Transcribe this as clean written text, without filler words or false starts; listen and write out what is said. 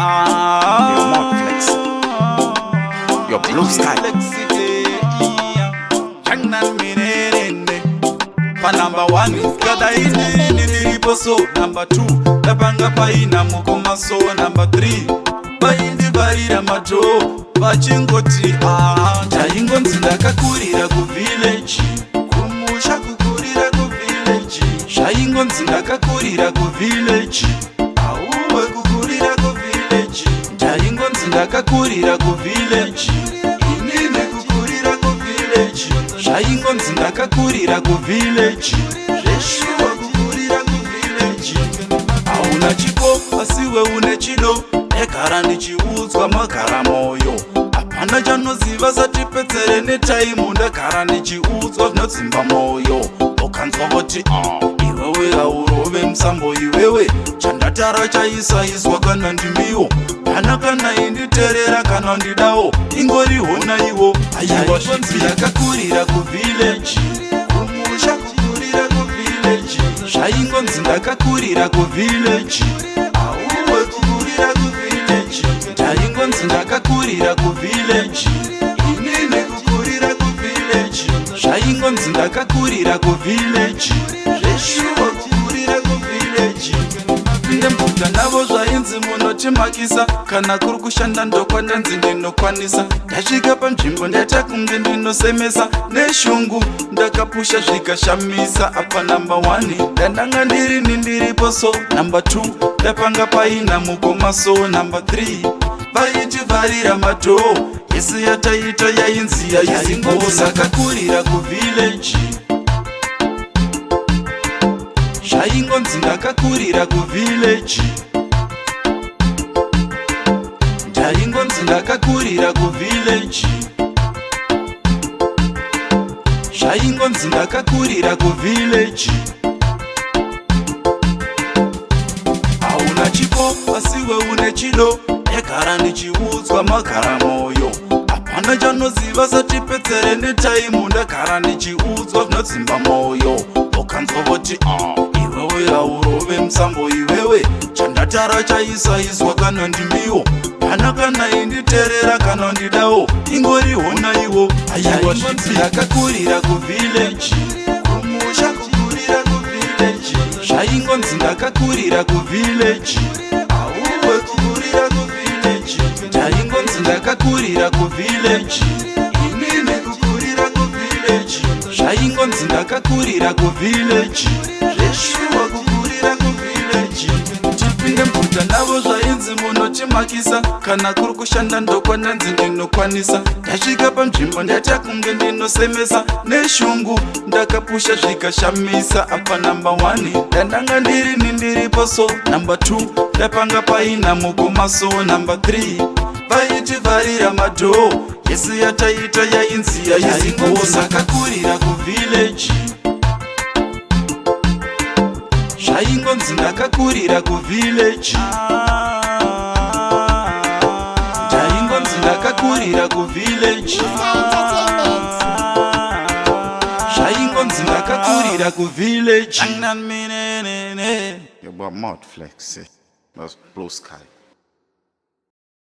Your mouth flex. Your blue sky. Number one, kada ini nilipo so. Number two, tapanga paina mukoma so. Number three, baindi varira mato vachingoti taingo nzindakakurira ku village, kumusha kukurira ku village. Shaingo nzindakakurira ku village, auwe kukurira ku village. Taingo nzindakakurira ku village, inine kukurira ku village. Shaingo nzindakakurira ku village, reshuwa kukurira ku village. Auna chiko asiwe une chido, ekara ndichiudzwa makara moyo. Apana chanoziva satipedzere netaimu, ndakara ndichiudzwa zvinotsimba moyo. Ukanzwa voti iwewe aurove musambo, iwewe chandatara chaisaiswa kana ndimiwo. Pana kana inditerera kana ndidawo, ingorihona iwo. Aiwa ndakakurira ku village, kumusha kukurira ku village. Zvaingo ndakakurira ku village, auwe kukurira ku village. Taingo ndakakurira ku village, inine kukurira ku village. Zvaingo ndakakurira ku village, reshuwa kukurira ku village. Ndembuta navo zvainzi munotimakisa, kana kuri kushanda ndokwanda nzi ndinokwanisa. Ndasvika panzvimbo ndaita kunge ndinosemesa, neshungu ndakapusha zvikashamisa. Apa number one, ndandanga ndirini ndiripo so. Number two, ndapanga paina mukoma so. Number three, vaiti varira mato, yese yataita yainzi yaizingo. Sakakurira ku village, shaingo ndakakurira ku village. Ndaingo ndakakurira ku village, shaingo ndakakurira ku village. Auna chiko asiwe une chido, ekara ndichiudzwa makara moyo. Apana chanoziva satipedzere netaimu, ndakara ndichiudzwa zvinotsimba moyo. Ukanzwa voti iwewe aurove musambo, iwewe chandatara chaisaiswa kana ndimiwo. Pana kana inditerera kana ndidawo, ingorihona iwo. Aiwa ndakakurira ku village, kumusha kukurira ku village. Zvaingo ndakakurira ku village, auwe kukurira ku village. Taingo ndakakurira ku village, inine kukurira ku village. Zvaingo ndakakurira ku village, reshuwa kukurira ku village. Tipinde mbuta navo zvainzi munotimakisa, kana kuri kushanda ndokwanda nzi ndinokwanisa. Ndasvika panzvimbo ndaita kunge ndinosemesa, neshungu ndakapusha zvikashamisa. Apa number one, ndandanga ndirini ndiripo so. Number two, ndapanga paina mukoma so. Number three, vaiti varira mato, yese yataita yainzi yaizingo. Sakakurira ku village, shaingo ndakakurira ku village. Ndaingo ndakakurira ku village, shaingo ndakakurira ku village. Your mouth flex. That's blue sky.